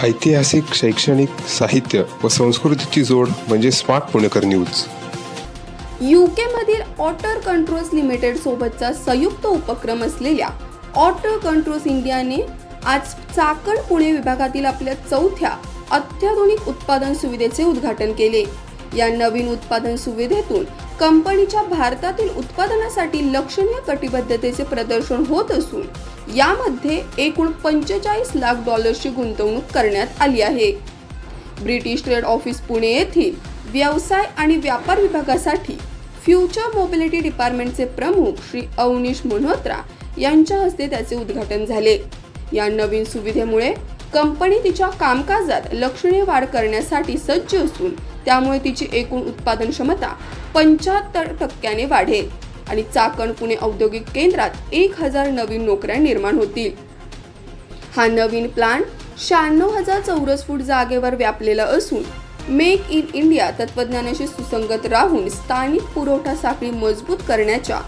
ऐतिहासिक, शैक्षणिक, साहित्य व संस्कृतीची जोड म्हणजे स्मार्ट पुणेकर न्यूज. यूकेमधील ऑटर कंट्रोल्स लिमिटेड सोबतचा संयुक्त उपक्रम असलेल्या ऑटर कंट्रोल्स इंडियाने आज चाकण पुणे विभागातील आपल्या चौथ्या अत्याधुनिक उत्पादन सुविधेचे उद्घाटन केले. या नवीन उत्पादन सुविधेतून कंपनीच्या भारतातील उत्पादनासाठी लक्षणीय कटिबद्धतेचे प्रदर्शन होत असून यामध्ये एकूण $45 लाख गुंतवणूक करण्यात आली आहे. ब्रिटिश ट्रेड ऑफिस पुणे येथील व्यवसाय आणि व्यापार विभागासाठी फ्युचर मोबिलिटी डिपार्टमेंटचे प्रमुख श्री अवनीश मल्होत्रा यांच्या हस्ते त्याचे उद्घाटन झाले. या नवीन सुविधेमुळे कंपनी तिच्या कामकाजात लक्षणीय वाढ करण्यासाठी सज्ज असून त्यामुळे तिची एकूण उत्पादन क्षमता 75% वाढेल आणि चाकण पुणे औद्योगिक केंद्रात 1000 नवीन नोकऱ्या निर्माण होतील. हा नवीन प्लांट 96,000 चौरस फूट जागेवर व्यापलेला असून मेक इन इंडिया तत्वज्ञानाशी सुसंगत राहून स्थानिक पुरवठा साखळी मजबूत करण्याच्या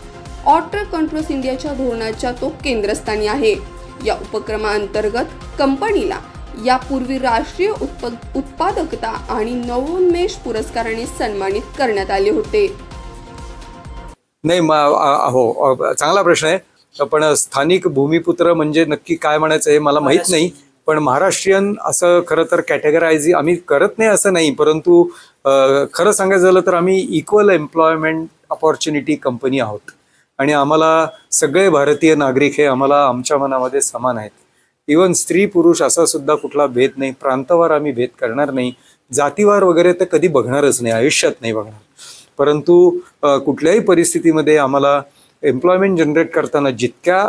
ऑटर कंट्रोल्स इंडियाच्या धोरणाच्या तो केंद्रस्थानी आहे. या उपक्रमाअंतर्गत कंपनीला यापूर्वी राष्ट्रीय उत्पादकता आणि नवोन्मेष पुरस्काराने सन्मानित करण्यात आले होते. नाही हो, चांगला प्रश्न आहे. पण स्थानिक भूमिपुत्र म्हणजे नक्की काय म्हणायचं हे मला माहीत नाही. पण महाराष्ट्रीयन असं खरं तर कॅटेगराईज आम्ही करत नाही असं नाही, परंतु खरं सांगायचं झालं तर आम्ही इक्वल एम्प्लॉयमेंट अपॉर्च्युनिटी कंपनी आहोत आणि आम्हाला सगळे भारतीय नागरिक हे आम्हाला आमच्या मनामध्ये समान आहेत. इवन स्त्री पुरुष असा सुद्धा कुठला भेद नाही. प्रांतावर आम्ही भेद करणार नाही. जातीवार वगैरे तर कधी बघणारच नाही, आयुष्यात नाही बघणार. परंतु कुठल्याही परिस्थितीमध्ये आम्हाला एम्प्लॉयमेंट जनरेट करताना जितक्या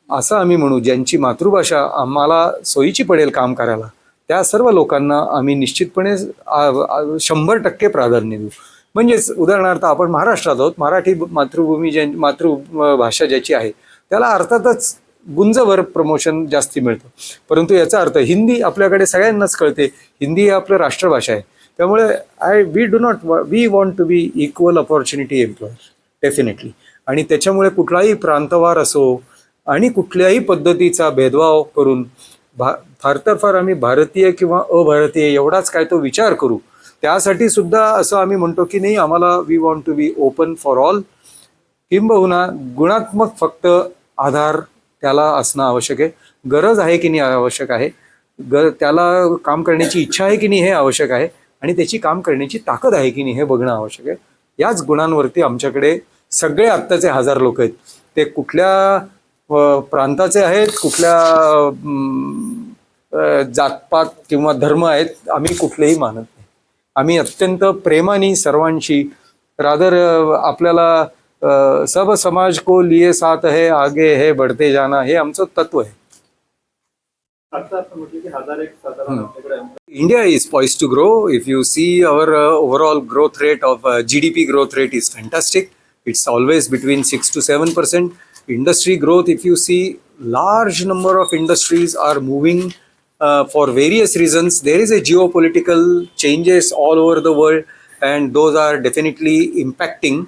असं आम्ही म्हणू ज्यांची मातृभाषा आम्हाला सोयीची पडेल काम करायला त्या सर्व लोकांना आम्ही निश्चितपणे 100% प्राधान्य देऊ. म्हणजेच उदाहरणार्थ आपण महाराष्ट्रात आहोत, मराठी मातृभाषा ज्याची आहे त्याला अर्थातच गुंजभर प्रमोशन जास्ती मिळतं. परंतु याचा अर्थ हिंदी आपल्याकडे सगळ्यांनाच कळते, हिंदी ही आपलं राष्ट्रभाषा आहे. त्यामुळे we want to be equal opportunity employer definitely. आणि त्याच्यामुळे कुठलाही प्रांतवार असो आणि कुठल्याही पद्धतीचा भेदभाव करून फार तर फार आम्ही भारतीय किंवा अभारतीय एवढाच काय तो विचार करू. त्यासाठी सुद्धा असं आम्ही म्हणतो की नाही, आम्हाला we want to be open for all. किंबहुना गुणात्मक फक्त आधार त्याला असणं आवश्यक आहे. गरज आहे की नाही आवश्यक आहे, त्याला काम करण्याची इच्छा आहे की नाही हे आवश्यक आहे आणि त्याची काम करण्याची ताकद आहे की नाही हे बघणं आवश्यक आहे. याच गुणांवरती आमच्याकडे सगळे आत्ताचे 1000 लोक आहेत. ते कुठल्या प्रांताचे आहेत, कुठल्या जातपात किंवा धर्म आहेत आम्ही कुठलेही मानत नाही. आम्ही अत्यंत प्रेमाने सर्वांशी रादर आपल्याला सब समाज को लिए साथ है, आगे है बढ़ते जाना हे आमचं तत्व आहे. India is poised to grow. If you see our overall growth rate of GDP growth rate is fantastic. It's always between 6 to 7%. Industry growth, if you see, large number of industries are moving for various reasons. There is a geopolitical changes all over the world, and those are definitely impacting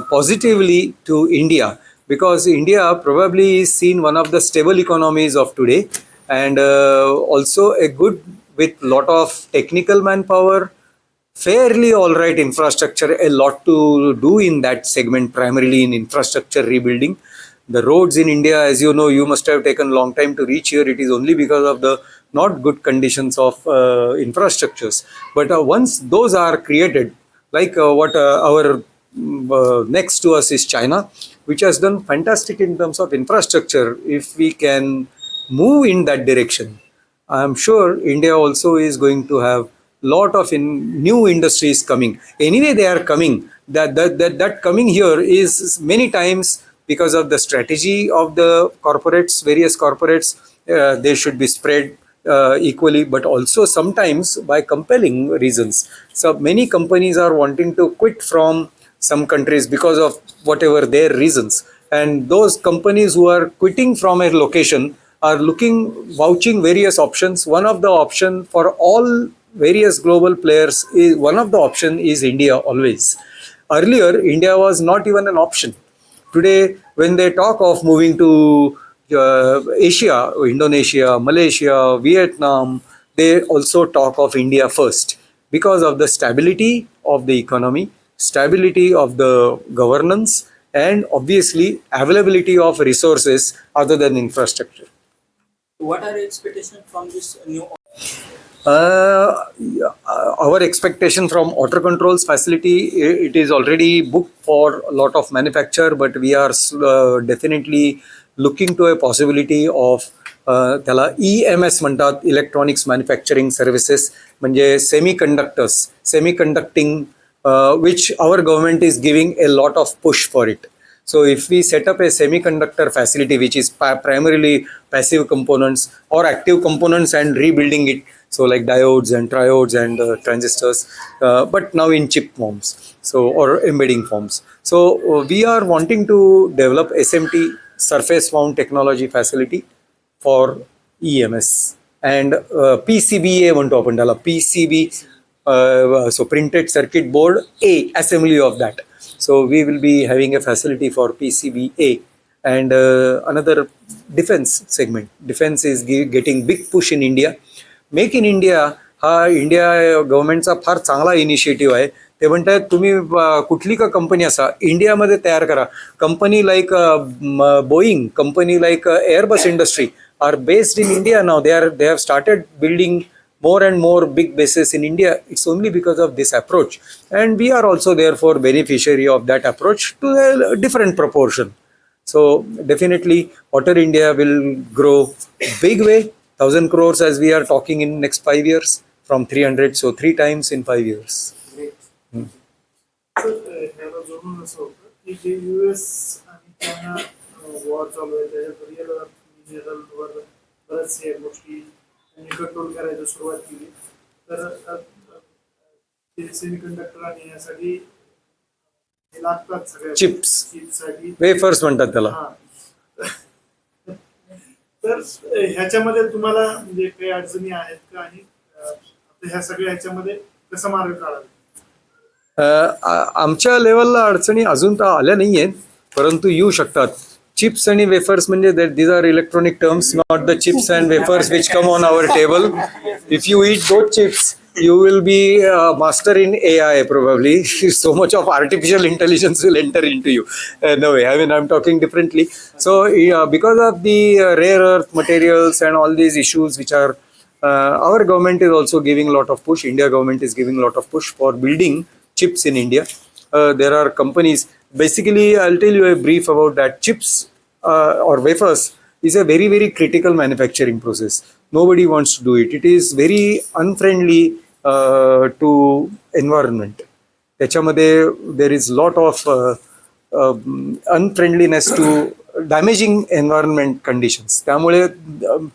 positively to India, because India probably is seen one of the stable economies of today, and also a good with lot of technical manpower, fairly all right infrastructure, a lot to do in that segment, primarily in infrastructure rebuilding. The roads in India, as you know, you must have taken long time to reach here. It is only because of the not good conditions of infrastructures. But once those are created, like what our next to us is China, which has done fantastic in terms of infrastructure. If we can move in that direction, I am sure India also is going to have lot of new industries coming. Anyway, they are coming. That coming here is many times because of the strategy of the corporates, various corporates. They should be spread equally, but also sometimes by compelling reasons. So many companies are wanting to quit from some countries because of whatever their reasons, and those companies who are quitting from a location are vouching various options. One of the option for all various global players is one of the option is India always. Earlier, India was not even an option. Today, when they talk of moving to Asia, Indonesia, Malaysia, Vietnam, they also talk of India first because of the stability of the economy, stability of the governance, and obviously availability of resources other than infrastructure. What are your expectations from this new? Uh, our expectation from auto controls facility, it is already booked for a lot of manufacture, but we are definitely looking to a possibility of त्याला EMS म्हणतात, electronics manufacturing services, म्हणजे semiconducting, which our government is giving a lot of push for it. So if we set up a semiconductor facility which is primarily passive components or active components and rebuilding it, so like diodes and triodes and transistors, but now in chip forms, so or embedding forms. So we are wanting to develop SMT, surface mount technology facility for EMS and PCBA म्हणतो आपण त्याला, PCB, so printed circuit board A assembly of that. So we will be having a facility for PCBA. And another defense segment. Defense is getting big push in India. Make in India हा India गव्हर्नमेंटचा फार चांगला initiative आहे. ते म्हणतात तुम्ही कुठली का company असा इंडियामध्ये तयार करा. Company like Boeing, company like Airbus industry are based in India now. They have started building more and more big bases in India. It's only because of this approach, and we are also therefore beneficiary of that approach to a different proportion. So definitely Auto India will grow big way, 1,000 crores as we are talking in next 5 years, from 300, so 3 times in 5 years. Sir ह्याला जोडून असं होतं की जे US आणि China war चालू आहे त्याच्यात real मिनरलवर बऱ्याचशा गोष्टी त्यांनी कंट्रोल करायला सुरुवात केली. तर सेमीकंडक्टर आणि यासाठी हे लागतात सगळ्या चिप्ससाठी, वेफर्स म्हणतात त्याला. तर ह्याच्यामध्ये तुम्हाला म्हणजे काही अडचणी आहेत का आणि ह्या सगळ्या ह्याच्यामध्ये कसा मार्ग काढावा? आमच्या लेवलला अडचणी अजून तर आल्या नाही आहेत, परंतु येऊ शकतात. चिप्स आणि वेफर्स म्हणजे these are electronic terms, not the chips and wafers which come on our table. If you eat those chips, you will be a master in AI probably. So much of artificial intelligence will enter into you. No way, I mean I'm talking differently. So because of the rare earth materials and all these issues which are, our government is also giving a lot of push. India government is giving a lot of push for building chips in India. There are companies. Basically, I'll tell you a brief about that. Chips or wafers is a very, very critical manufacturing process. Nobody wants to do it. It is very unfriendly to environment. त्याच्यामध्ये there is lot of unfriendliness to damaging environment conditions. त्यामुळे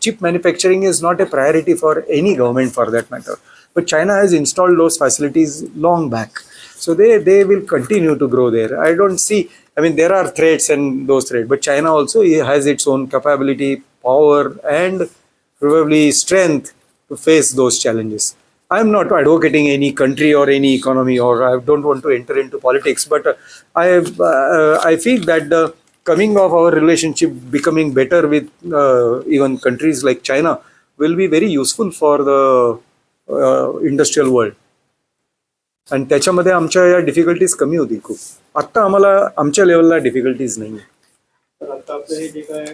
chip manufacturing is not a priority for any government for that matter. But China has installed those facilities long back. So they will continue to grow there. I don't see, I mean, there are threats and those threats, but China also has its own capability, power, and probably strength to face those challenges. I'm not advocating any country or any economy, or I don't want to enter into politics, but I feel that the coming of our relationship becoming better with even countries like China will be very useful for the industrial world. आणि त्याच्यामध्ये आमच्या या difficulties कमी होती खूप. आत्ता आम्हाला आमच्या लेवलला डिफिकल्टीज नाही. तर आता आपलं हे जे काय